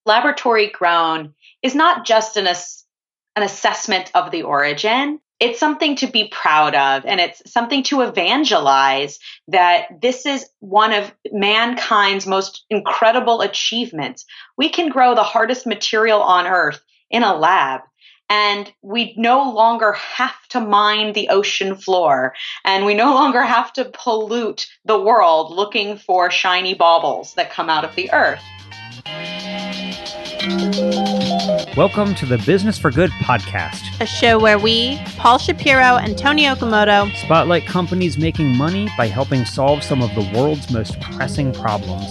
laboratory grown is not just an assessment of the origin. It's something to be proud of, and it's something to evangelize that this is one of mankind's most incredible achievements. We can grow the hardest material on earth in a lab, and we no longer have to mine the ocean floor, and we no longer have to pollute the world looking for shiny baubles that come out of the earth. Welcome to the Business for Good podcast, a show where we, Paul Shapiro and Tony Okamoto, spotlight companies making money by helping solve some of the world's most pressing problems.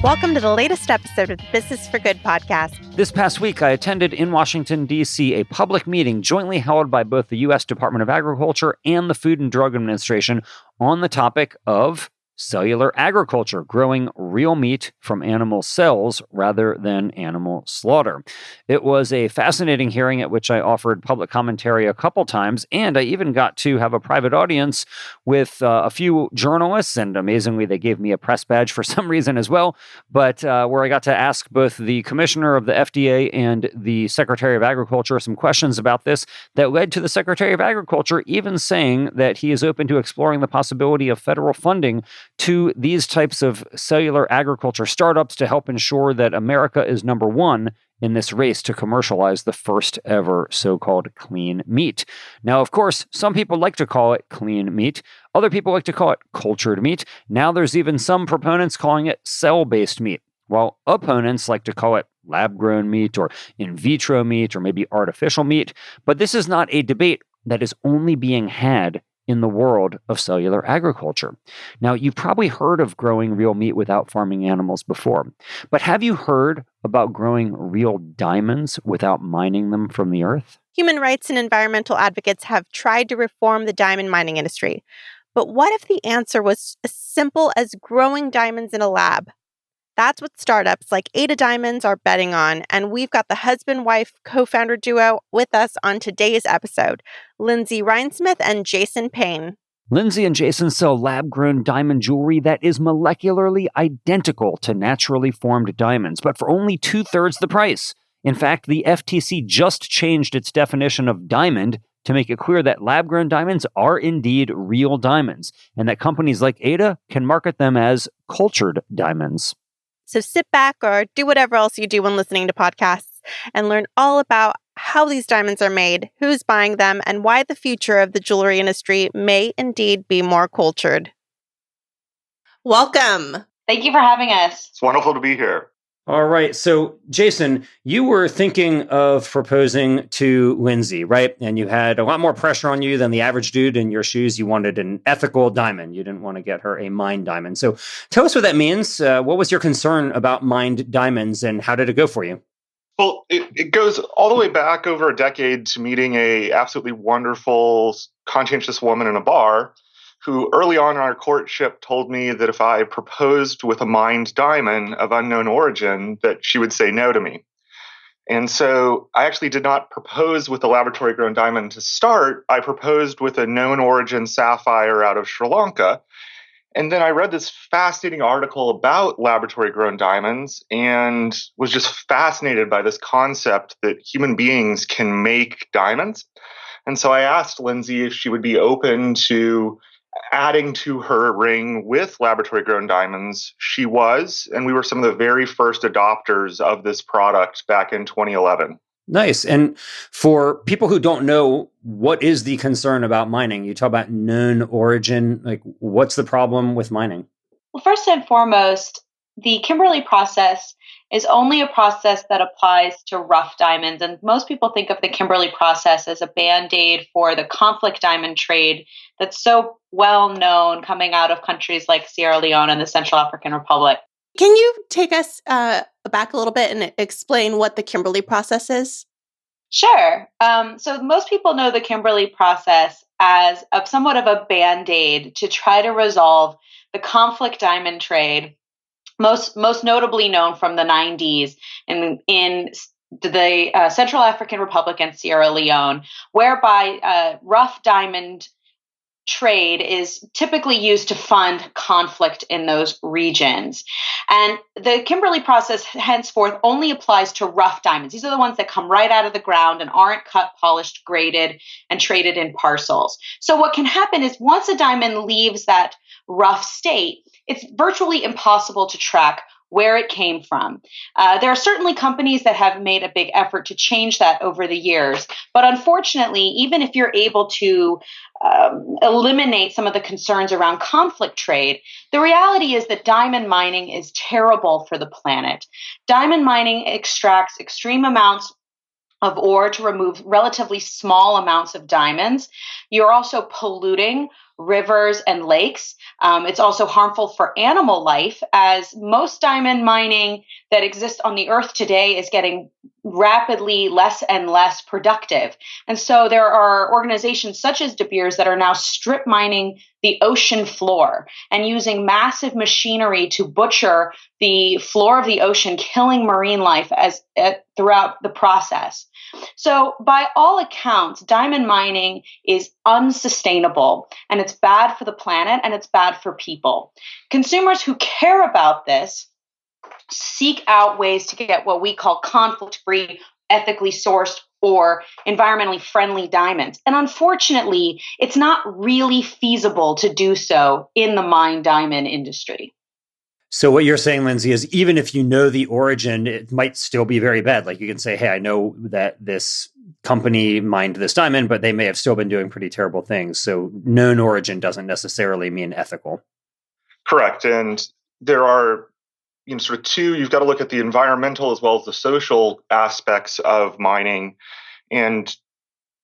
Welcome to the latest episode of the Business for Good podcast. This past week, I attended in Washington, D.C., a public meeting jointly held by both the U.S. Department of Agriculture and the Food and Drug Administration on the topic of cellular agriculture, growing real meat from animal cells rather than animal slaughter. It was a fascinating hearing at which I offered public commentary a couple times, and I even got to have a private audience with a few journalists, and amazingly, they gave me a press badge for some reason as well, but where I got to ask both the commissioner of the FDA and the Secretary of Agriculture some questions about this that led to the Secretary of Agriculture even saying that he is open to exploring the possibility of federal funding to these types of cellular agriculture startups to help ensure that America is number one in this race to commercialize the first ever so-called clean meat. Now, of course, some people like to call it clean meat. Other people like to call it cultured meat. Now there's even some proponents calling it cell-based meat, while opponents like to call it lab-grown meat or in vitro meat or maybe artificial meat. But this is not a debate that is only being had in the world of cellular agriculture. Now, you've probably heard of growing real meat without farming animals before, but have you heard about growing real diamonds without mining them from the earth? Human rights and environmental advocates have tried to reform the diamond mining industry. But what if the answer was as simple as growing diamonds in a lab? That's what startups like Ada Diamonds are betting on, and we've got the husband-wife co-founder duo with us on today's episode, Lindsay Reinsmith and Jason Payne. Lindsay and Jason sell lab-grown diamond jewelry that is molecularly identical to naturally formed diamonds, but for only 2/3 the price. In fact, the FTC just changed its definition of diamond to make it clear that lab-grown diamonds are indeed real diamonds, and that companies like Ada can market them as cultured diamonds. So sit back or do whatever else you do when listening to podcasts and learn all about how these diamonds are made, who's buying them, and why the future of the jewelry industry may indeed be more cultured. Welcome. Thank you for having us. It's wonderful to be here. All right. So, Jason, you were thinking of proposing to Lindsay, right? And you had a lot more pressure on you than the average dude in your shoes. You wanted an ethical diamond. You didn't want to get her a mined diamond. So tell us what that means. What was your concern about mined diamonds and how did it go for you? Well, it goes all the way back over a decade to meeting a absolutely wonderful, conscientious woman in a bar who early on in our courtship told me that if I proposed with a mined diamond of unknown origin, that she would say no to me. And so I actually did not propose with a laboratory-grown diamond to start. I proposed with a known origin sapphire out of Sri Lanka. And then I read this fascinating article about laboratory-grown diamonds and was just fascinated by this concept that human beings can make diamonds. And so I asked Lindsay if she would be open to adding to her ring with laboratory-grown diamonds. She was, and we were some of the very first adopters of this product back in 2011. Nice. And for people who don't know, what is the concern about mining? You talk about known origin. Like, what's the problem with mining? Well, first and foremost, the Kimberley process is only a process that applies to rough diamonds. And most people think of the Kimberley process as a Band-Aid for the conflict diamond trade that's so well known coming out of countries like Sierra Leone and the Central African Republic. Can you take us back a little bit and explain what the Kimberley process is? Sure. So most people know the Kimberley process as somewhat of a Band-Aid to try to resolve the conflict diamond trade, most notably known from the 90s in the Central African Republic and Sierra Leone, whereby rough diamond trade is typically used to fund conflict in those regions. And the Kimberley process henceforth only applies to rough diamonds. These are the ones that come right out of the ground and aren't cut, polished, graded, and traded in parcels. So what can happen is once a diamond leaves that rough state, it's virtually impossible to track where it came from. There are certainly companies that have made a big effort to change that over the years. But unfortunately, even if you're able to eliminate some of the concerns around conflict trade, the reality is that diamond mining is terrible for the planet. Diamond mining extracts extreme amounts of ore to remove relatively small amounts of diamonds. You're also polluting rivers and lakes. It's also harmful for animal life, as most diamond mining that exists on the earth today is getting rapidly less and less productive. And so there are organizations such as De Beers that are now strip mining the ocean floor and using massive machinery to butcher the floor of the ocean, killing marine life throughout the process. So by all accounts, diamond mining is unsustainable, and it's bad for the planet and it's bad for people. Consumers who care about this seek out ways to get what we call conflict-free, ethically sourced, or environmentally friendly diamonds. And unfortunately, it's not really feasible to do so in the mined diamond industry. So what you're saying, Lindsay, is even if you know the origin, it might still be very bad. Like you can say, hey, I know that this company mined this diamond, but they may have still been doing pretty terrible things. So known origin doesn't necessarily mean ethical. Correct. And there are sort of two, you've got to look at the environmental as well as the social aspects of mining. And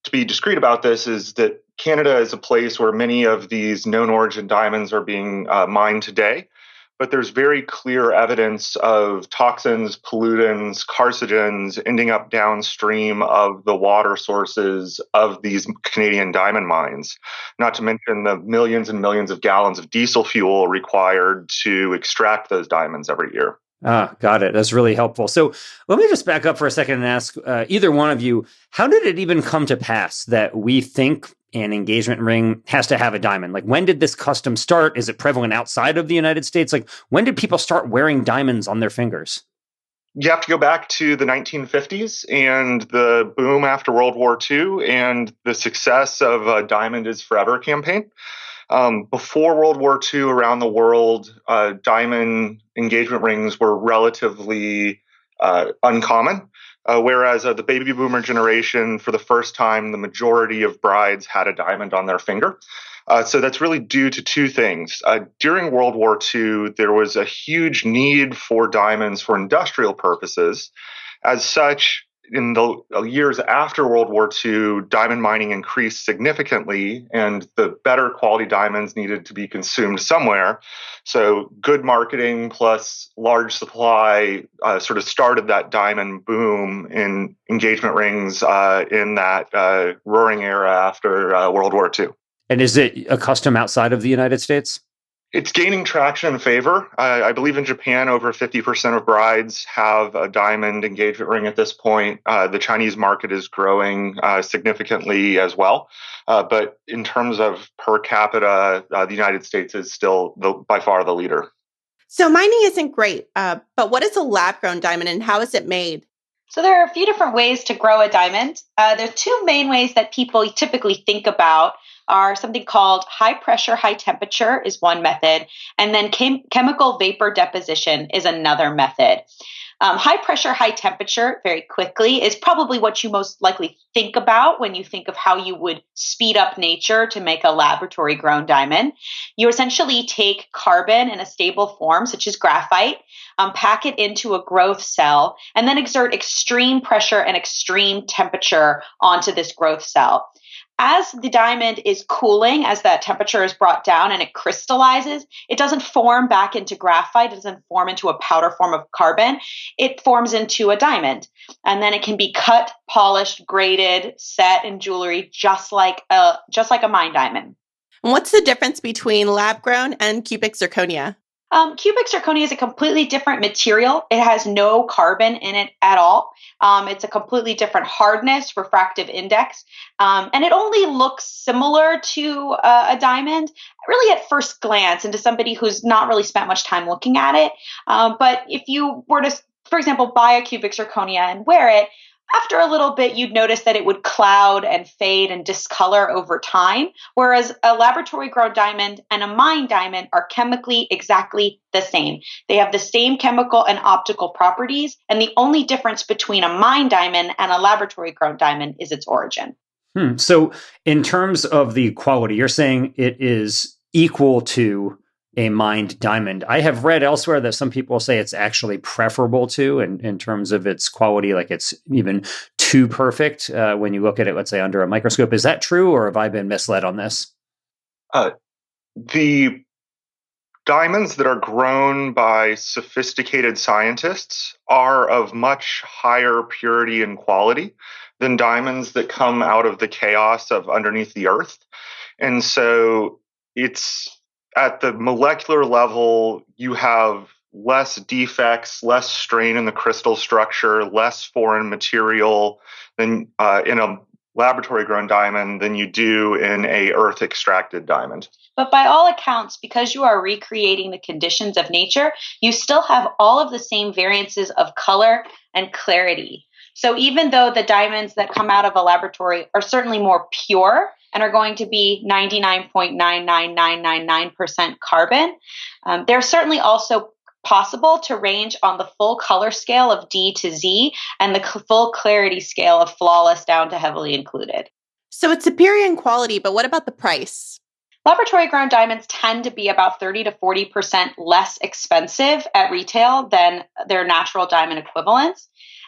to be discreet about this is that Canada is a place where many of these known origin diamonds are being mined today. But there's very clear evidence of toxins, pollutants, carcinogens ending up downstream of the water sources of these Canadian diamond mines, not to mention the millions and millions of gallons of diesel fuel required to extract those diamonds every year. Got it. That's really helpful. So let me just back up for a second and ask either one of you, how did it even come to pass that we think an engagement ring has to have a diamond? Like, when did this custom start? Is it prevalent outside of the United States? Like, when did people start wearing diamonds on their fingers? You have to go back to the 1950s and the boom after World War II and the success of a Diamond is Forever campaign. Before World War II, around the world, diamond engagement rings were relatively uncommon. Whereas the baby boomer generation, for the first time, the majority of brides had a diamond on their finger. So that's really due to two things. During World War II, there was a huge need for diamonds for industrial purposes. As such, in the years after World War II, diamond mining increased significantly, and the better quality diamonds needed to be consumed somewhere. So good marketing plus large supply sort of started that diamond boom in engagement rings in that roaring era after World War II. And is it a custom outside of the United States? It's gaining traction and favor. I believe in Japan, over 50% of brides have a diamond engagement ring at this point. The Chinese market is growing significantly as well. But in terms of per capita, the United States is still by far the leader. So mining isn't great, but what is a lab-grown diamond and how is it made? So there are a few different ways to grow a diamond. There are two main ways that people typically think about are something called high pressure, high temperature is one method, and then chemical vapor deposition is another method. High pressure, high temperature, very quickly, is probably what you most likely think about when you think of how you would speed up nature to make a laboratory grown diamond. You essentially take carbon in a stable form, such as graphite, pack it into a growth cell, and then exert extreme pressure and extreme temperature onto this growth cell. As the diamond is cooling, as that temperature is brought down and it crystallizes, it doesn't form back into graphite. It doesn't form into a powder form of carbon. It forms into a diamond. And then it can be cut, polished, graded, set in jewelry, just like a mined diamond. And what's the difference between lab-grown and cubic zirconia? Cubic zirconia is a completely different material. It has no carbon in it at all. It's a completely different hardness, refractive index, and it only looks similar to a diamond, really at first glance, and to somebody who's not really spent much time looking at it. But if you were to, for example, buy a cubic zirconia and wear it, after a little bit, you'd notice that it would cloud and fade and discolor over time, whereas a laboratory grown diamond and a mined diamond are chemically exactly the same. They have the same chemical and optical properties, and the only difference between a mined diamond and a laboratory grown diamond is its origin. So, in terms of the quality, you're saying it is equal to a mined diamond. I have read elsewhere that some people say it's actually preferable to, in terms of its quality, like it's even too perfect when you look at it, let's say, under a microscope. Is that true, or have I been misled on this? The diamonds that are grown by sophisticated scientists are of much higher purity and quality than diamonds that come out of the chaos of underneath the earth. And so it's at the molecular level, you have less defects, less strain in the crystal structure, less foreign material than in a laboratory grown diamond than you do in a earth extracted diamond. But by all accounts, because you are recreating the conditions of nature, you still have all of the same variances of color and clarity. So even though the diamonds that come out of a laboratory are certainly more pure and are going to be 99.99999% carbon, they're certainly also possible to range on the full color scale of D to Z and the full clarity scale of flawless down to heavily included. So it's superior in quality, but what about the price? Laboratory grown diamonds tend to be about 30 to 40% less expensive at retail than their natural diamond equivalents.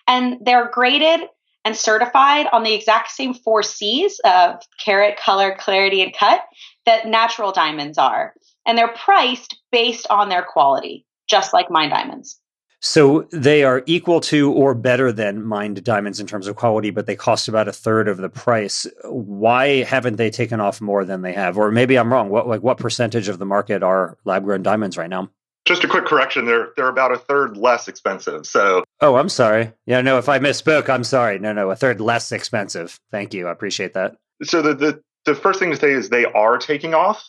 And they're graded and certified on the exact same 4 C's of carat, color, clarity, and cut that natural diamonds are. And they're priced based on their quality, just like mined diamonds. So they are equal to or better than mined diamonds in terms of quality, but they cost about a third of the price. Why haven't they taken off more than they have? Or maybe I'm wrong. What percentage of the market are lab-grown diamonds right now? Just a quick correction, they're about a third less expensive. So, oh, I'm sorry. Yeah, no, if I misspoke, I'm sorry. No, a third less expensive. Thank you. I appreciate that. So the first thing to say is they are taking off.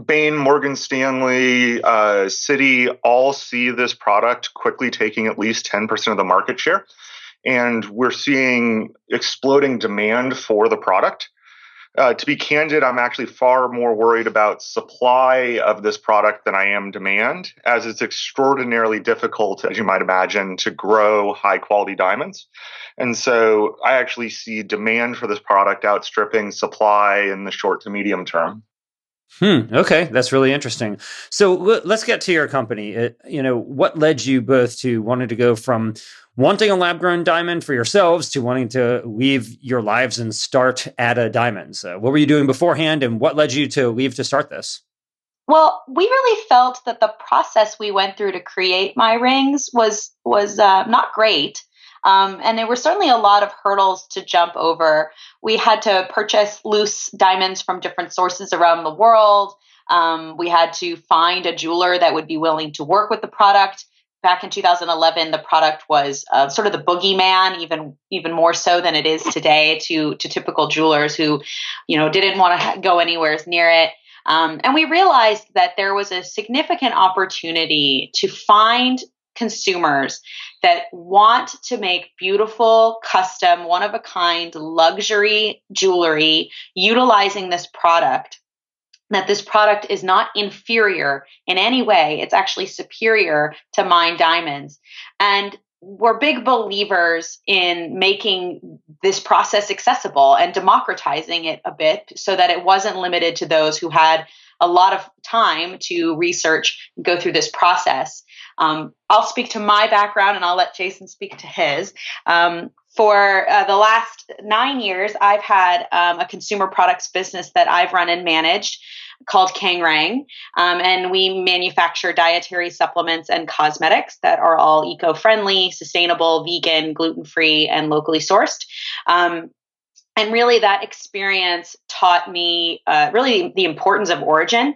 Payne, Morgan Stanley, Citi all see this product quickly taking at least 10% of the market share. And we're seeing exploding demand for the product. To be candid, I'm actually far more worried about supply of this product than I am demand, as it's extraordinarily difficult, as you might imagine, to grow high quality diamonds. And so I actually see demand for this product outstripping supply in the short to medium term. Okay, that's really interesting. So let's get to your company. What led you both to wanting to go from wanting a lab-grown diamond for yourselves to wanting to leave your lives and start Ada Diamonds? What were you doing beforehand, and what led you to leave to start this? Well, we really felt that the process we went through to create my rings was not great. And there were certainly a lot of hurdles to jump over. We had to purchase loose diamonds from different sources around the world. We had to find a jeweler that would be willing to work with the product. Back in 2011, the product was sort of the boogeyman, even more so than it is today to typical jewelers who, didn't want to go anywhere near it. And we realized that there was a significant opportunity to find consumers that want to make beautiful, custom, one-of-a-kind luxury jewelry utilizing this product, that this product is not inferior in any way. It's actually superior to mined diamonds. And we're big believers in making this process accessible and democratizing it a bit so that it wasn't limited to those who had a lot of time to research and go through this process. I'll speak to my background and I'll let Jason speak to his. For the last 9 years, I've had a consumer products business that I've run and managed called Kangrang. And we manufacture dietary supplements and cosmetics that are all eco-friendly, sustainable, vegan, gluten-free, and locally sourced. And really, that experience taught me really the importance of origin.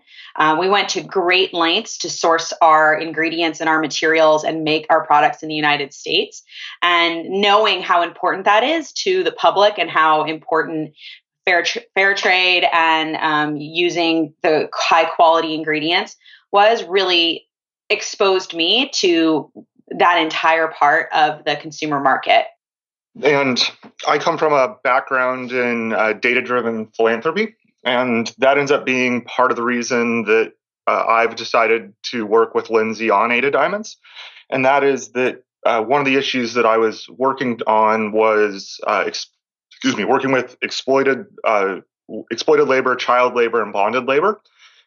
We went to great lengths to source our ingredients and our materials and make our products in the United States. And knowing how important that is to the public and how important fair trade and using the high quality ingredients was really exposed me to that entire part of the consumer market. And I come from a background in data-driven philanthropy, and that ends up being part of the reason that I've decided to work with Lindsay on Ada Diamonds. And that is that one of the issues that I was working on was, working with exploited labor, child labor, and bonded labor.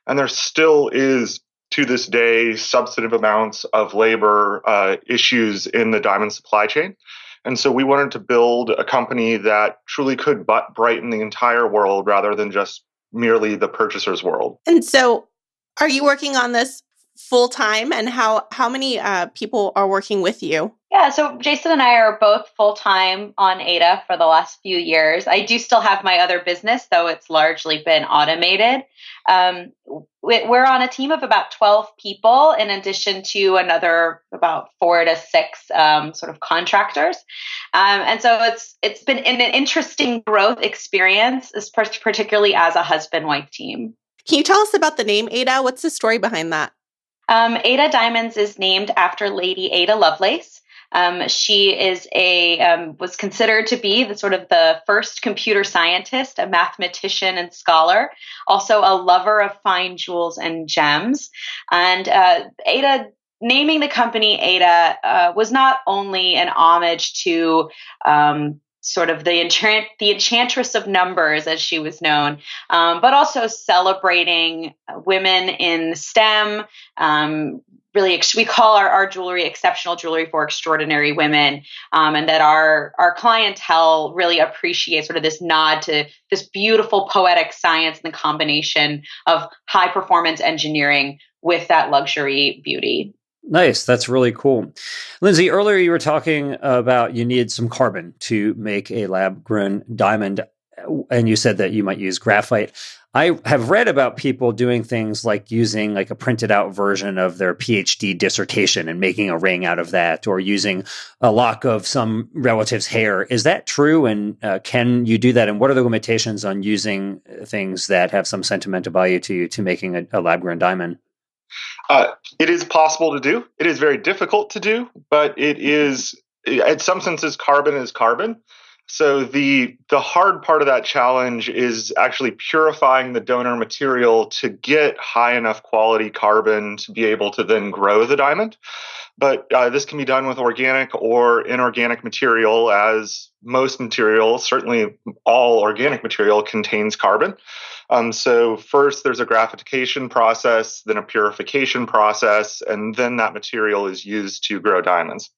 And there still is, to this day, substantive amounts of labor issues in the diamond supply chain. And so we wanted to build a company that truly could brighten the entire world rather than just merely the purchaser's world. And so are you working on this full time, and how many people are working with you? Yeah, so Jason and I are both full-time on Ada for the last few years. I do still have my other business, though it's largely been automated. We're on a team of about 12 people, in addition to another about 4 to 6 sort of contractors. And so it's been an interesting growth experience, particularly as a husband-wife team. Can you tell us about the name Ada? What's the story behind that? Ada Diamonds is named after Lady Ada Lovelace. She is was considered to be the first computer scientist, a mathematician and scholar, also a lover of fine jewels and gems. And Ada, naming the company Ada, was not only an homage to sort of the enchantress of numbers, as she was known, but also celebrating women in STEM. Really, we call our jewelry exceptional jewelry for extraordinary women, and that our clientele really appreciates sort of this nod to this beautiful poetic science and the combination of high performance engineering with that luxury beauty. Nice. That's really cool. Lindsay, earlier you were talking about you need some carbon to make a lab-grown diamond, and you said that you might use graphite. I have read about people doing things like using like a printed out version of their PhD dissertation and making a ring out of that, or using a lock of some relative's hair. Is that true? And can you do that? And what are the limitations on using things that have some sentimental value to you to making a lab-grown diamond? It is possible to do. It is very difficult to do, but it is, in some senses, carbon is carbon. So the hard part of that challenge is actually purifying the donor material to get high enough quality carbon to be able to then grow the diamond. But this can be done with organic or inorganic material, as most material, certainly all organic material, contains carbon. So first there's a graphification process, then a purification process, and then that material is used to grow diamonds.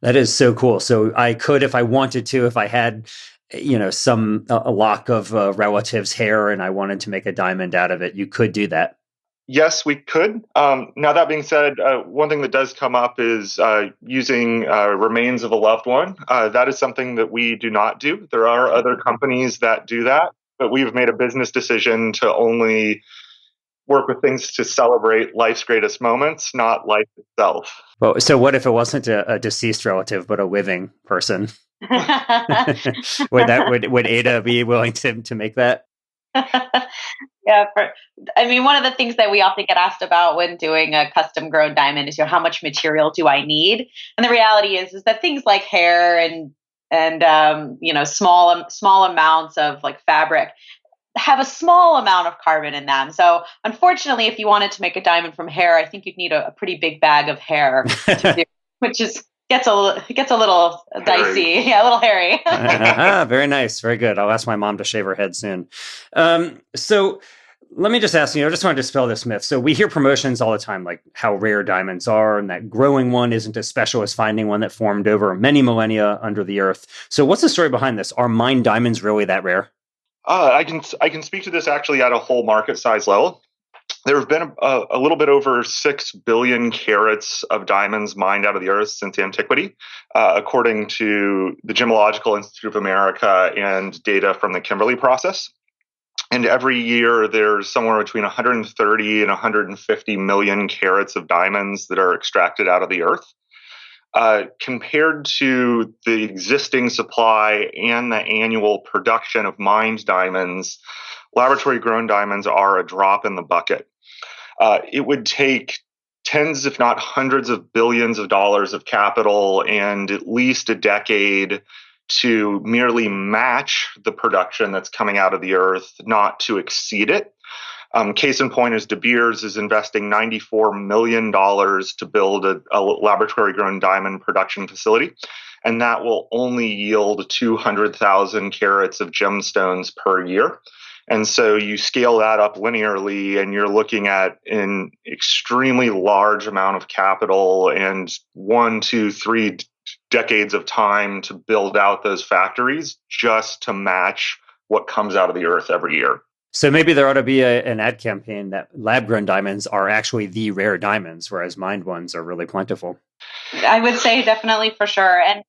That is so cool. So I could, if I wanted to, if I had, a lock of a relative's hair and I wanted to make a diamond out of it, you could do that. Yes, we could. Now, that being said, one thing that does come up is using remains of a loved one. That is something that we do not do. There are other companies that do that, but we've made a business decision to only work with things to celebrate life's greatest moments, not life itself. Well, so what if it wasn't a deceased relative, but a living person? Would Ada be willing to make that? Yeah, one of the things that we often get asked about when doing a custom grown diamond is, how much material do I need? And the reality is that things like hair and small amounts of like fabric have a small amount of carbon in them. So unfortunately, if you wanted to make a diamond from hair, I think you'd need a pretty big bag of hair to do, which gets a little dicey. Yeah, a little hairy. Very nice. Very good. I'll ask my mom to shave her head soon. So let me just ask you, I just wanted to dispel this myth. So we hear promotions all the time, like how rare diamonds are, and that growing one isn't as special as finding one that formed over many millennia under the earth. So what's the story behind this? Are mined diamonds really that rare? I can speak to this actually at a whole market size level. there have been a little bit over 6 billion carats of diamonds mined out of the earth since antiquity, according to the Gemological Institute of America and data from the Kimberley Process. And every year, there's somewhere between 130 and 150 million carats of diamonds that are extracted out of the earth. Compared to the existing supply and the annual production of mined diamonds, laboratory-grown diamonds are a drop in the bucket. It would take tens, if not hundreds of billions of dollars of capital and at least a decade to merely match the production that's coming out of the earth, not to exceed it. Case in point is De Beers is investing $94 million to build a laboratory-grown diamond production facility, and that will only yield 200,000 carats of gemstones per year. And so you scale that up linearly, and you're looking at an extremely large amount of capital and 1, 2, 3 decades of time to build out those factories just to match what comes out of the earth every year. So maybe there ought to be an ad campaign that lab-grown diamonds are actually the rare diamonds, whereas mined ones are really plentiful. I would say definitely for sure. And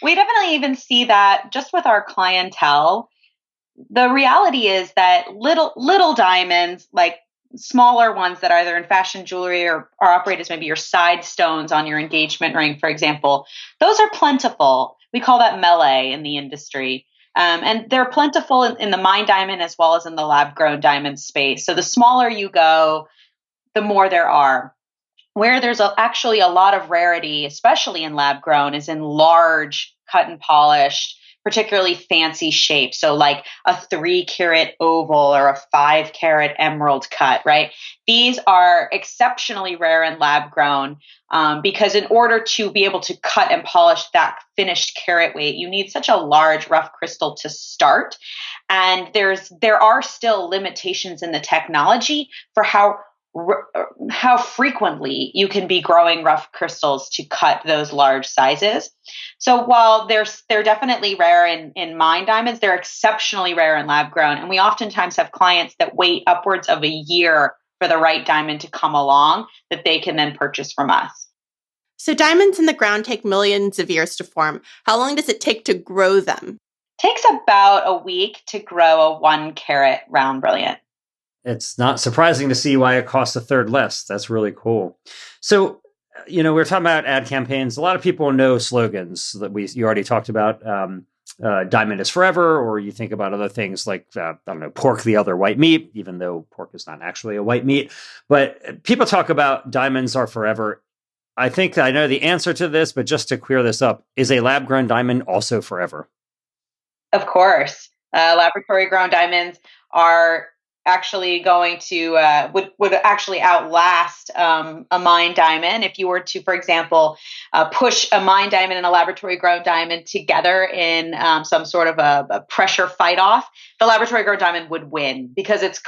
we definitely even see that just with our clientele. The reality is that little diamonds, like smaller ones that are either in fashion jewelry or are operated as maybe your side stones on your engagement ring, for example, those are plentiful. We call that melee in the industry. And they're plentiful in the mined diamond as well as in the lab-grown diamond space. So the smaller you go, the more there are. Where there's actually a lot of rarity, especially in lab-grown, is in large cut and polished, particularly fancy shapes. So like a 3-carat oval or a 5-carat emerald cut, right? These are exceptionally rare in lab grown because in order to be able to cut and polish that finished carat weight, you need such a large rough crystal to start. And there are still limitations in the technology for how frequently you can be growing rough crystals to cut those large sizes. So while they're definitely rare in mined diamonds, they're exceptionally rare in lab grown. And we oftentimes have clients that wait upwards of a year for the right diamond to come along that they can then purchase from us. So diamonds in the ground take millions of years to form. How long does it take to grow them? Takes about a week to grow a 1-carat round brilliant. It's not surprising to see why it costs a third less. That's really cool. So, we're talking about ad campaigns. A lot of people know slogans that you already talked about. Diamond is forever, or you think about other things like, pork the other white meat, even though pork is not actually a white meat. But people talk about diamonds are forever. I think I know the answer to this, but just to clear this up, is a lab-grown diamond also forever? Of course. Laboratory-grown diamonds are actually going to would actually outlast a mined diamond. If you were to, for example, push a mined diamond and a laboratory-grown diamond together in some sort of a pressure fight-off, the laboratory-grown diamond would win because its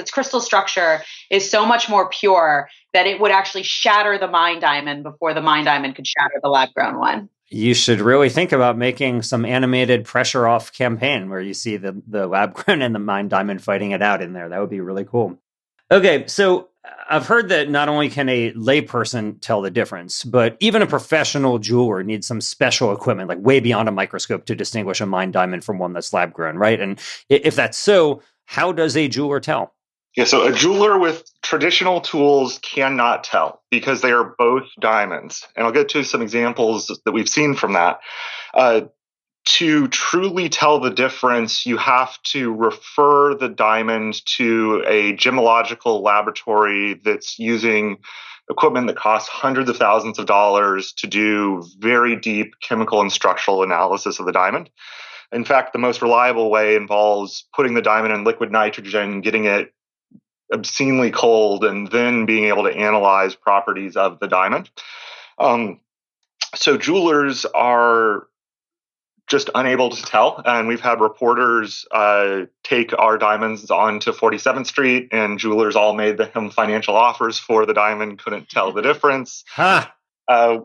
crystal structure is so much more pure that it would actually shatter the mined diamond before the mined diamond could shatter the lab-grown one. You should really think about making some animated pressure off campaign where you see the lab grown and the mined diamond fighting it out in there. That would be really cool. Okay, so I've heard that not only can a layperson tell the difference, but even a professional jeweler needs some special equipment, like way beyond a microscope, to distinguish a mined diamond from one that's lab grown, right? And if that's so, how does a jeweler tell? Yeah, so a jeweler with traditional tools cannot tell because they are both diamonds. And I'll get to some examples that we've seen from that. To truly tell the difference, you have to refer the diamond to a gemological laboratory that's using equipment that costs hundreds of thousands of dollars to do very deep chemical and structural analysis of the diamond. In fact, the most reliable way involves putting the diamond in liquid nitrogen, getting it obscenely cold, and then being able to analyze properties of the diamond. So jewelers are just unable to tell. And we've had reporters take our diamonds onto 47th Street, and jewelers all made them financial offers for the diamond, couldn't tell the difference.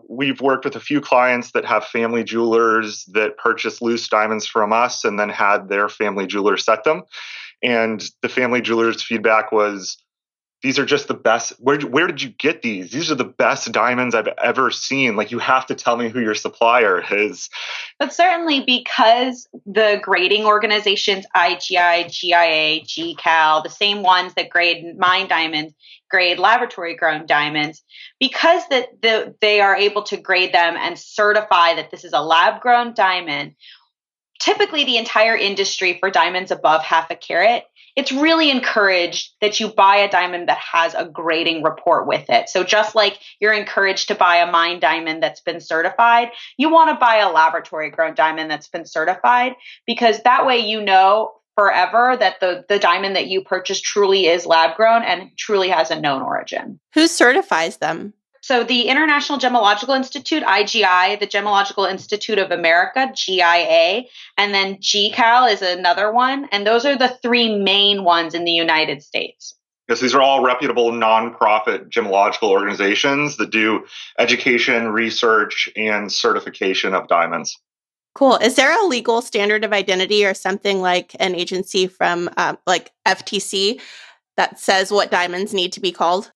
We've worked with a few clients that have family jewelers that purchase loose diamonds from us and then had their family jeweler set them. And the family jeweler's feedback was, these are just the best. Where did you get these? These are the best diamonds I've ever seen. Like, you have to tell me who your supplier is. But certainly because the grading organizations, IGI, GIA, GCal, the same ones that grade mine diamonds, grade laboratory grown diamonds, because they are able to grade them and certify that this is a lab grown diamond. Typically, the entire industry for diamonds above half a carat, it's really encouraged that you buy a diamond that has a grading report with it. So just like you're encouraged to buy a mine diamond that's been certified, you want to buy a laboratory grown diamond that's been certified, because that way you know forever that the diamond that you purchased truly is lab grown and truly has a known origin. Who certifies them? So the International Gemological Institute, IGI, the Gemological Institute of America, GIA, and then GCal is another one. And those are the three main ones in the United States. Because these are all reputable nonprofit gemological organizations that do education, research, and certification of diamonds. Cool. Is there a legal standard of identity or something like an agency from like FTC that says what diamonds need to be called?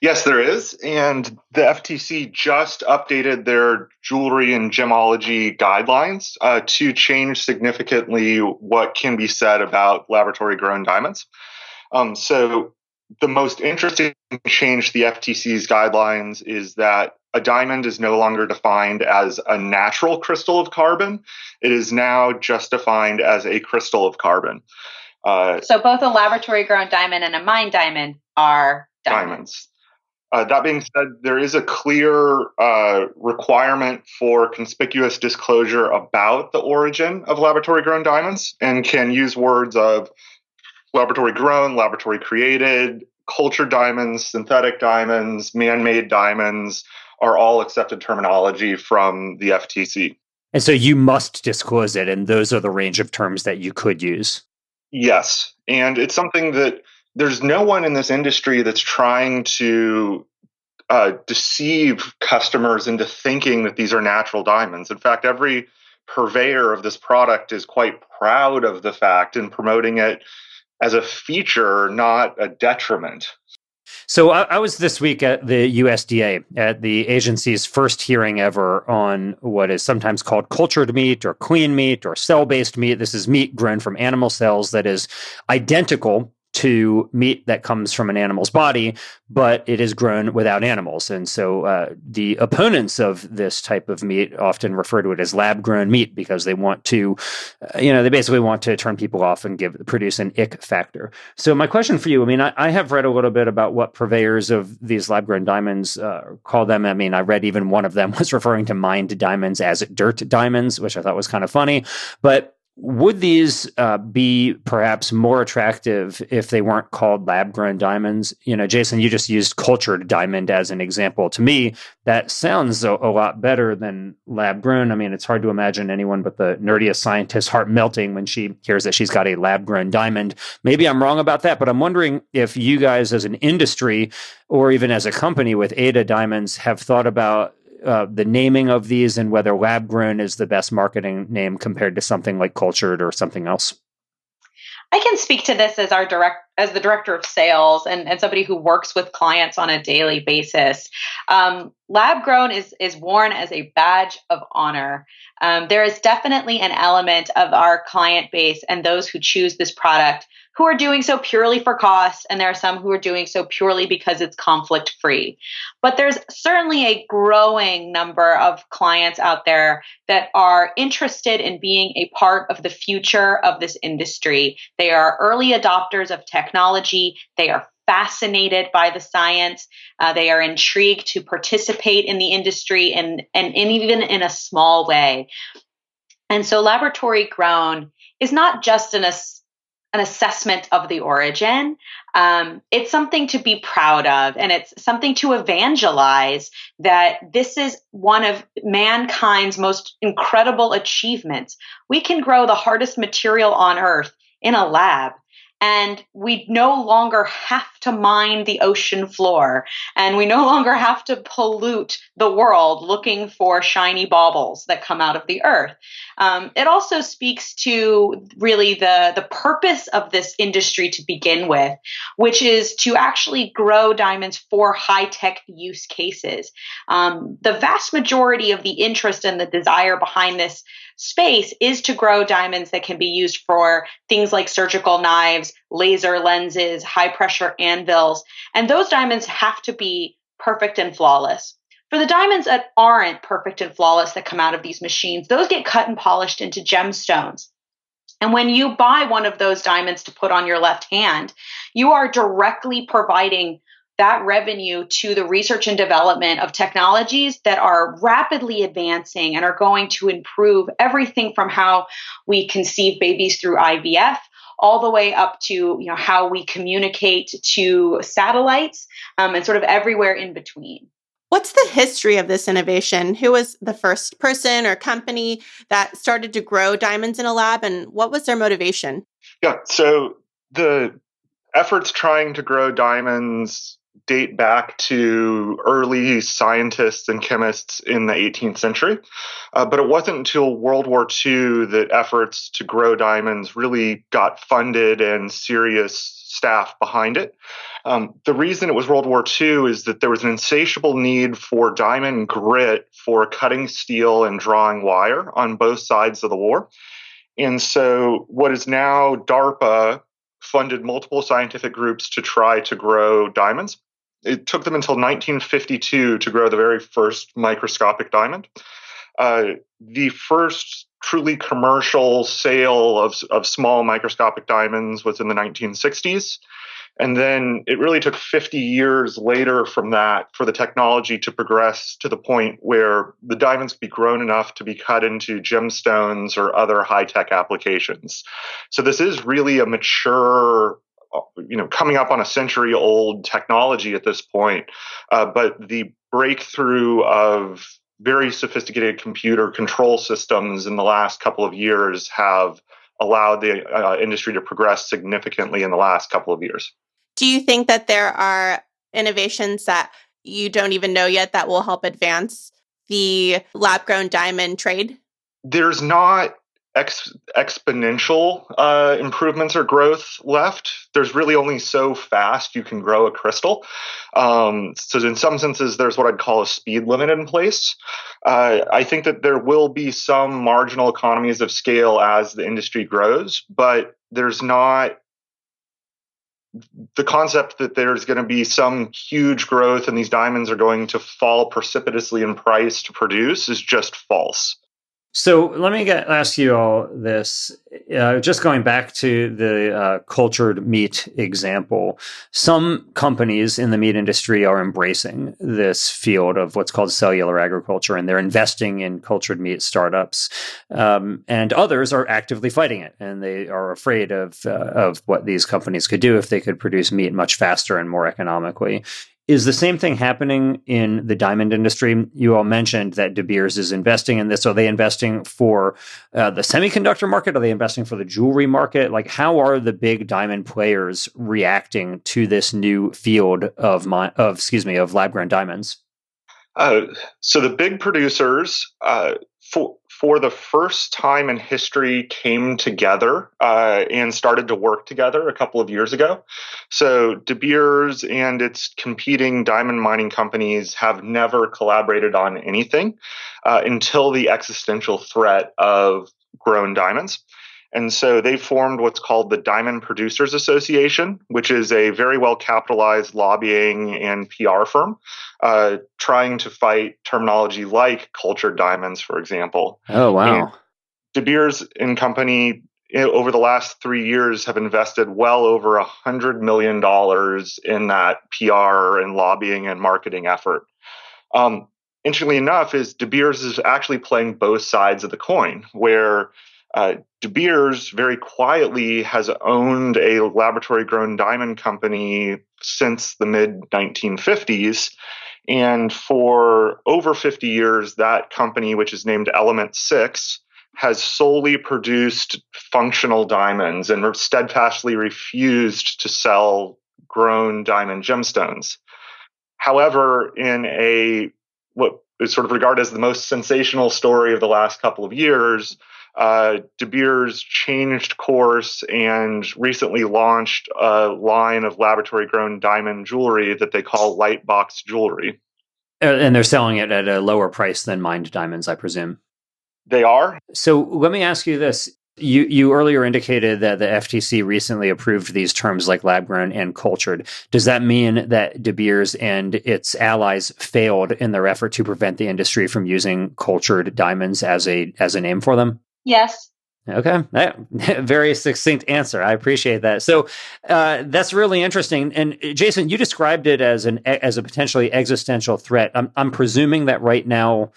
Yes, there is. And the FTC just updated their jewelry and gemology guidelines to change significantly what can be said about laboratory grown diamonds. So the most interesting change to the FTC's guidelines is that a diamond is no longer defined as a natural crystal of carbon. It is now just defined as a crystal of carbon. So both a laboratory grown diamond and a mine diamond are diamonds. That being said, there is a clear requirement for conspicuous disclosure about the origin of laboratory grown diamonds, and can use words of laboratory grown, laboratory created, cultured diamonds, synthetic diamonds, man-made diamonds are all accepted terminology from the FTC. And so you must disclose it, and those are the range of terms that you could use. Yes, and it's something that there's no one in this industry that's trying to deceive customers into thinking that these are natural diamonds. In fact, every purveyor of this product is quite proud of the fact and promoting it as a feature, not a detriment. So I was this week at the USDA at the agency's first hearing ever on what is sometimes called cultured meat or clean meat or cell-based meat. This is meat grown from animal cells that is identical to meat that comes from an animal's body, but it is grown without animals. And so the opponents of this type of meat often refer to it as lab-grown meat because they want to, they basically want to turn people off and produce an ick factor. So my question for you, I have read a little bit about what purveyors of these lab-grown diamonds call them. I read even one of them was referring to mined diamonds as dirt diamonds, which I thought was kind of funny. But would these be perhaps more attractive if they weren't called lab-grown diamonds? Jason, you just used cultured diamond as an example. To me, that sounds a lot better than lab-grown. It's hard to imagine anyone but the nerdiest scientist's heart melting when she hears that she's got a lab-grown diamond. Maybe I'm wrong about that, but I'm wondering if you guys as an industry or even as a company with Ada Diamonds have thought about the naming of these and whether lab grown is the best marketing name compared to something like cultured or something else. I can speak to this as the director of sales and somebody who works with clients on a daily basis. Lab grown is worn as a badge of honor. There is definitely an element of our client base and those who choose this product who are doing so purely for cost, and there are some who are doing so purely because it's conflict free. But there's certainly a growing number of clients out there that are interested in being a part of the future of this industry. They are early adopters of technology. They are fascinated by the science. They are intrigued to participate in the industry and even in a small way. And so laboratory grown is not just an assessment of the origin. It's something to be proud of, and it's something to evangelize that this is one of mankind's most incredible achievements. We can grow the hardest material on earth in a lab, And we no longer have to mine the ocean floor, and we no longer have to pollute the world looking for shiny baubles that come out of the earth. It also speaks to really the purpose of this industry to begin with, which is to actually grow diamonds for high-tech use cases. The vast majority of the interest and the desire behind this space is to grow diamonds that can be used for things like surgical knives, laser lenses, high pressure anvils, and those diamonds have to be perfect and flawless. For the diamonds that aren't perfect and flawless that come out of these machines, those get cut and polished into gemstones. And when you buy one of those diamonds to put on your left hand, you are directly providing that revenue to the research and development of technologies that are rapidly advancing and are going to improve everything from how we conceive babies through IVF all the way up to how we communicate to satellites, and sort of everywhere in between. What's the history of this innovation? Who was the first person or company that started to grow diamonds in a lab, and what was their motivation? Yeah, so the efforts trying to grow diamonds date back to early scientists and chemists in the 18th century. But it wasn't until World War II that efforts to grow diamonds really got funded and serious staff behind it. The reason it was World War II is that there was an insatiable need for diamond grit for cutting steel and drawing wire on both sides of the war. And so what is now DARPA funded multiple scientific groups to try to grow diamonds. It took them until 1952 to grow the very first microscopic diamond. The first truly commercial sale of small microscopic diamonds was in the 1960s. And then it really took 50 years later from that for the technology to progress to the point where the diamonds could be grown enough to be cut into gemstones or other high-tech applications. So this is really a mature, coming up on a century-old technology at this point. But the breakthrough of very sophisticated computer control systems in the last couple of years have allowed the industry to progress significantly in the last couple of years. Do you think that there are innovations that you don't even know yet that will help advance the lab-grown diamond trade? There's not exponential improvements or growth left. There's really only so fast you can grow a crystal. So in some senses, there's what I'd call a speed limit in place. I think that there will be some marginal economies of scale as the industry grows, but there's not the concept that there's going to be some huge growth and these diamonds are going to fall precipitously in price to produce is just false. So let me ask you all this. Just going back to the cultured meat example, some companies in the meat industry are embracing this field of what's called cellular agriculture, and they're investing in cultured meat startups. And others are actively fighting it, and they are afraid of what these companies could do if they could produce meat much faster and more economically. Is the same thing happening in the diamond industry? You all mentioned that De Beers is investing in this. Are they investing for the semiconductor market? Are they investing for the jewelry market? Like, how are the big diamond players reacting to this new field of lab-grown diamonds? So the big producers, for the first time in history, came together and started to work together a couple of years ago. So De Beers and its competing diamond mining companies have never collaborated on anything until the existential threat of grown diamonds. And so they formed what's called the Diamond Producers Association, which is a very well-capitalized lobbying and PR firm trying to fight terminology like cultured diamonds, for example. Oh, wow. And De Beers and Company, over the last 3 years, have invested well over $100 million in that PR and lobbying and marketing effort. Interestingly enough, is De Beers is actually playing both sides of the coin, where De Beers very quietly has owned a laboratory-grown diamond company since the mid-1950s. And for over 50 years, that company, which is named Element 6, has solely produced functional diamonds and steadfastly refused to sell grown diamond gemstones. However, in what is sort of regarded as the most sensational story of the last couple of years, De Beers changed course and recently launched a line of laboratory-grown diamond jewelry that they call light box jewelry. And they're selling it at a lower price than mined diamonds, I presume. They are. So let me ask you this. You earlier indicated that the FTC recently approved these terms like lab-grown and cultured. Does that mean that De Beers and its allies failed in their effort to prevent the industry from using cultured diamonds as a name for them? Yes. Okay. Very succinct answer. I appreciate that. So that's really interesting. And Jason, you described it as a potentially existential threat. I'm presuming that right now,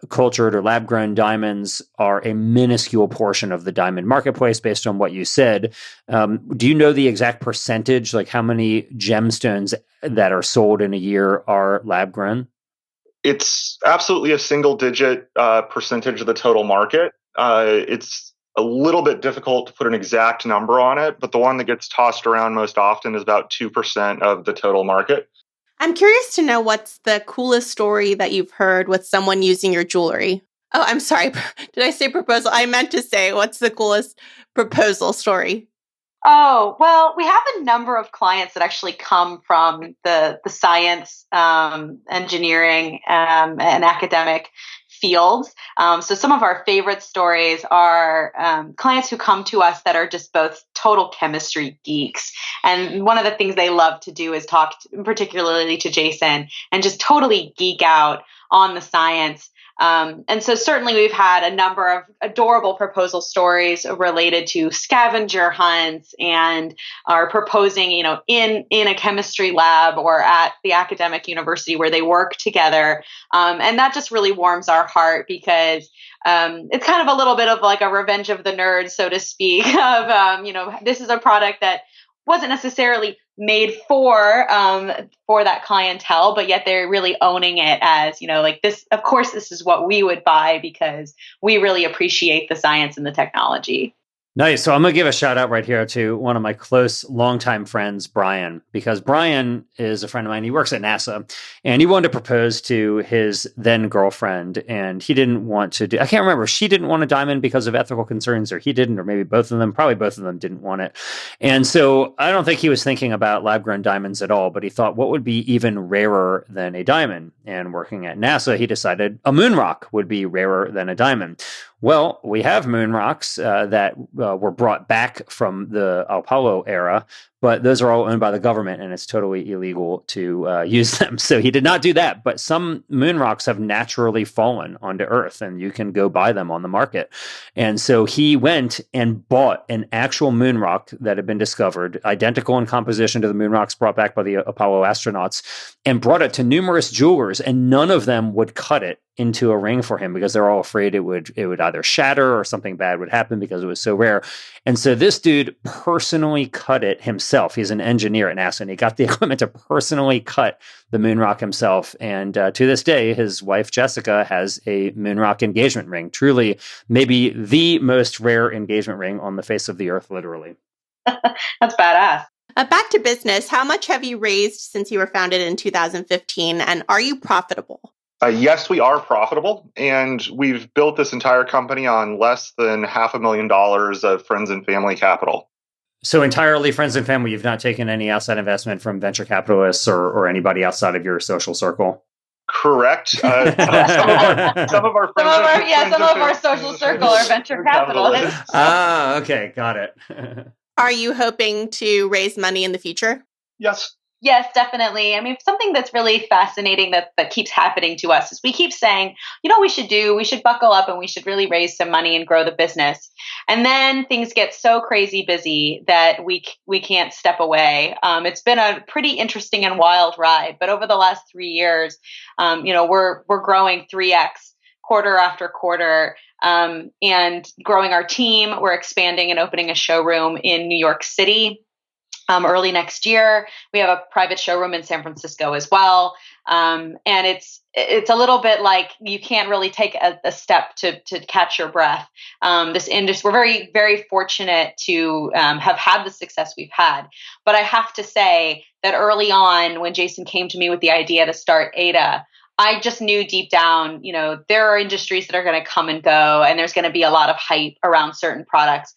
cultured or lab-grown diamonds are a minuscule portion of the diamond marketplace based on what you said. Do you know the exact percentage, like how many gemstones that are sold in a year are lab-grown? It's absolutely a single-digit percentage of the total market. It's a little bit difficult to put an exact number on it, but the one that gets tossed around most often is about 2% of the total market. I'm curious to know what's the coolest story that you've heard with someone using your jewelry. Oh, I'm sorry. Did I say proposal? I meant to say, what's the coolest proposal story? Oh, well, we have a number of clients that actually come from the science, engineering, and academic fields. So some of our favorite stories are clients who come to us that are just both total chemistry geeks. And one of the things they love to do is talk, particularly to Jason, and just totally geek out on the science. And so certainly we've had a number of adorable proposal stories related to scavenger hunts and are proposing, in a chemistry lab or at the academic university where they work together. And that just really warms our heart because it's kind of a little bit of like a revenge of the nerds, so to speak, of, this is a product that wasn't necessarily made for that clientele, but yet they're really owning it as, like this, of course, this is what we would buy because we really appreciate the science and the technology. Nice. So I'm going to give a shout out right here to one of my close longtime friends, Brian, because Brian is a friend of mine. He works at NASA and he wanted to propose to his then girlfriend. And he didn't want to I can't remember. She didn't want a diamond because of ethical concerns, or he didn't, or maybe both of them, probably both of them didn't want it. And so I don't think he was thinking about lab grown diamonds at all, but he thought what would be even rarer than a diamond? And working at NASA, he decided a moon rock would be rarer than a diamond. Well, we have moon rocks that were brought back from the Apollo era, but those are all owned by the government and it's totally illegal to use them. So he did not do that. But some moon rocks have naturally fallen onto Earth and you can go buy them on the market. And so he went and bought an actual moon rock that had been discovered, identical in composition to the moon rocks brought back by the Apollo astronauts, and brought it to numerous jewelers, and none of them would cut it into a ring for him because they're all afraid it would either shatter or something bad would happen because it was so rare. And so this dude personally cut it himself. He's an engineer at NASA and he got the equipment to personally cut the moon rock himself. And to this day, his wife Jessica has a moon rock engagement ring. Truly, maybe the most rare engagement ring on the face of the earth, literally. That's badass. Back to business. How much have you raised since you were founded in 2015? And are you profitable? Yes, we are profitable, and we've built this entire company on less than $500,000 of friends and family capital. So entirely friends and family. You've not taken any outside investment from venture capitalists or anybody outside of your social circle? Correct. Some of our social circle are venture capitalists. Ah, okay, got it. Are you hoping to raise money in the future? Yes. Yes, definitely. I mean, something that's really fascinating that keeps happening to us is we keep saying, we should buckle up and we should really raise some money and grow the business. And then things get so crazy busy that we can't step away. It's been a pretty interesting and wild ride, but over the last 3 years, we're growing 3x quarter after quarter, and growing our team. We're expanding and opening a showroom in New York City. early next year. We have a private showroom in San Francisco as well. And it's a little bit like you can't really take a step to catch your breath. This industry, we're very, very fortunate to have had the success we've had. But I have to say that early on, when Jason came to me with the idea to start Ada, I just knew deep down, there are industries that are going to come and go, and there's going to be a lot of hype around certain products.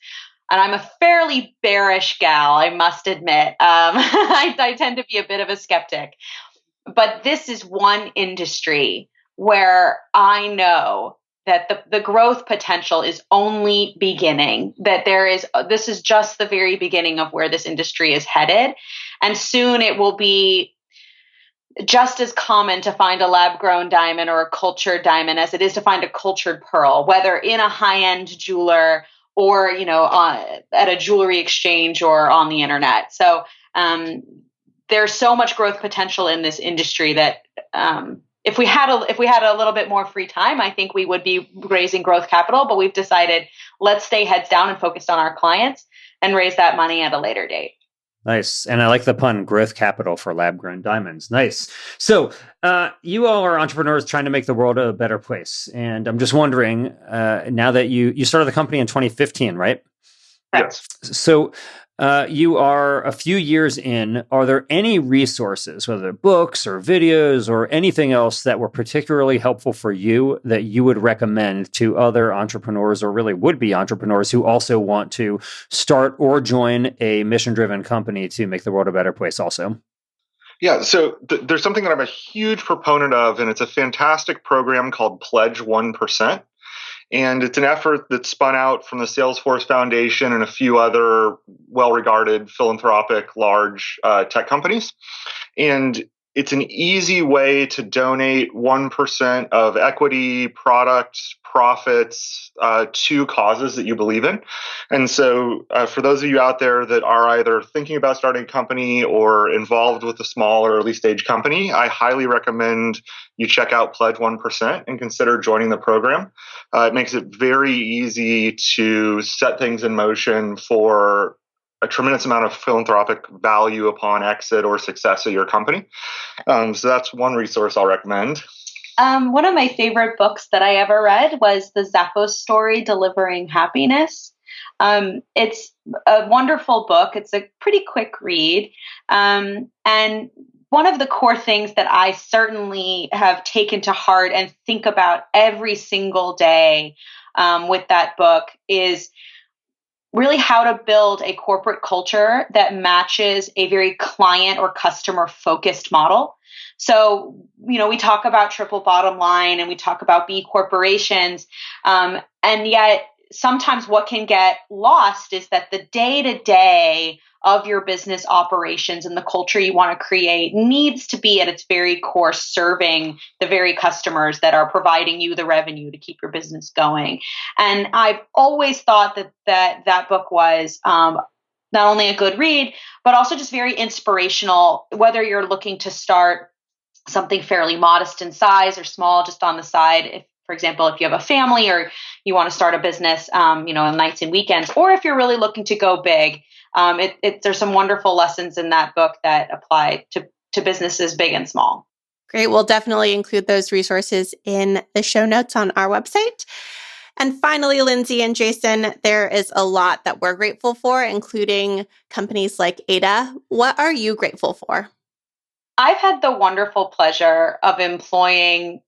And I'm a fairly bearish gal, I must admit. I tend to be a bit of a skeptic. But this is one industry where I know that the growth potential is only beginning, that this is just the very beginning of where this industry is headed. And soon it will be just as common to find a lab-grown diamond or a cultured diamond as it is to find a cultured pearl, whether in a high-end jeweler or at a jewelry exchange or on the internet. So there's so much growth potential in this industry that if we had a little bit more free time, I think we would be raising growth capital. But we've decided let's stay heads down and focused on our clients and raise that money at a later date. Nice. And I like the pun, growth capital for lab-grown diamonds. Nice. So you all are entrepreneurs trying to make the world a better place. And I'm just wondering, now that you started the company in 2015, right? Yes. So you are a few years in. Are there any resources, whether books or videos or anything else that were particularly helpful for you that you would recommend to other entrepreneurs or really would-be entrepreneurs who also want to start or join a mission-driven company to make the world a better place also? Yeah, so there's something that I'm a huge proponent of, and it's a fantastic program called Pledge 1%. And it's an effort that spun out from the Salesforce Foundation and a few other well-regarded philanthropic large tech companies. And it's an easy way to donate 1% of equity, products, profits to causes that you believe in. And so for those of you out there that are either thinking about starting a company or involved with a small or early stage company, I highly recommend you check out Pledge 1% and consider joining the program. It makes it very easy to set things in motion for a tremendous amount of philanthropic value upon exit or success of your company. So that's one resource I'll recommend. One of my favorite books that I ever read was The Zappos Story, Delivering Happiness. It's a wonderful book. It's a pretty quick read. And one of the core things that I certainly have taken to heart and think about every single day with that book is really how to build a corporate culture that matches a very client or customer focused model. So, we talk about triple bottom line and we talk about B corporations. And yet sometimes what can get lost is that the day-to-day of your business operations and the culture you want to create needs to be at its very core serving the very customers that are providing you the revenue to keep your business going. And I've always thought that book was not only a good read, but also just very inspirational, whether you're looking to start something fairly modest in size or small, just on the side. If, for example, if you have a family or you want to start a business, on nights and weekends, or if you're really looking to go big, there's some wonderful lessons in that book that apply to businesses big and small. Great. We'll definitely include those resources in the show notes on our website. And finally, Lindsay and Jason, there is a lot that we're grateful for, including companies like Ada. What are you grateful for? I've had the wonderful pleasure of employing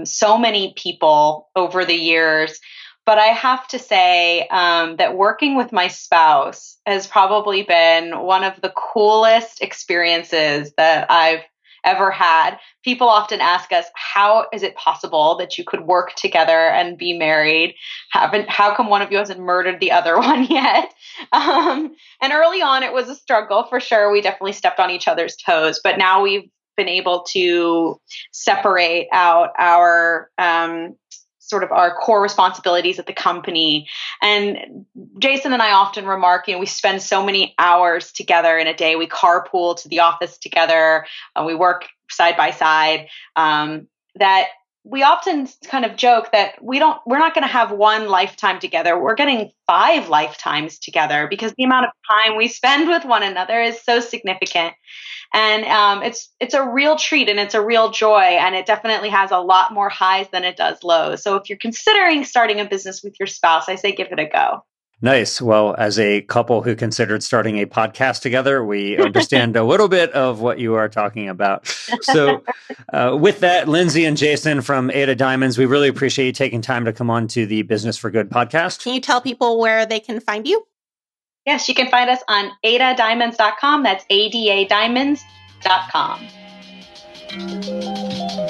so many people over the years, but I have to say that working with my spouse has probably been one of the coolest experiences that I've ever had. People often ask us, how is it possible that you could work together and be married? How come one of you hasn't murdered the other one yet? And early on, it was a struggle for sure. We definitely stepped on each other's toes, but now we've been able to separate out our sort of our core responsibilities at the company. And Jason and I often remark, we spend so many hours together in a day. We carpool to the office together. We work side by side. That we often kind of joke that we're not going to have one lifetime together. We're getting 5 lifetimes together because the amount of time we spend with one another is so significant. And it's a real treat and it's a real joy. And it definitely has a lot more highs than it does lows. So if you're considering starting a business with your spouse, I say give it a go. Nice. Well, as a couple who considered starting a podcast together, we understand a little bit of what you are talking about. So with that, Lindsay and Jason from Ada Diamonds, we really appreciate you taking time to come on to the Business for Good podcast. Can you tell people where they can find you? Yes, you can find us on adadiamonds.com. That's adadiamonds.com.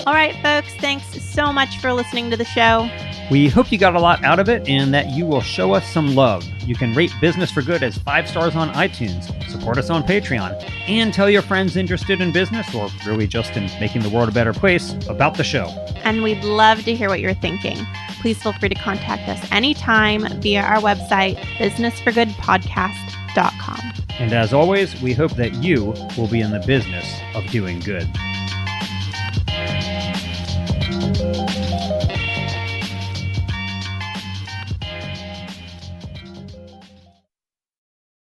All right, folks, thanks so much for listening to the show. We hope you got a lot out of it and that you will show us some love. You can rate Business for Good as 5 stars on iTunes, support us on Patreon, and tell your friends interested in business or really just in making the world a better place about the show. And we'd love to hear what you're thinking. Please feel free to contact us anytime via our website, businessforgoodpodcast.com. And as always, we hope that you will be in the business of doing good.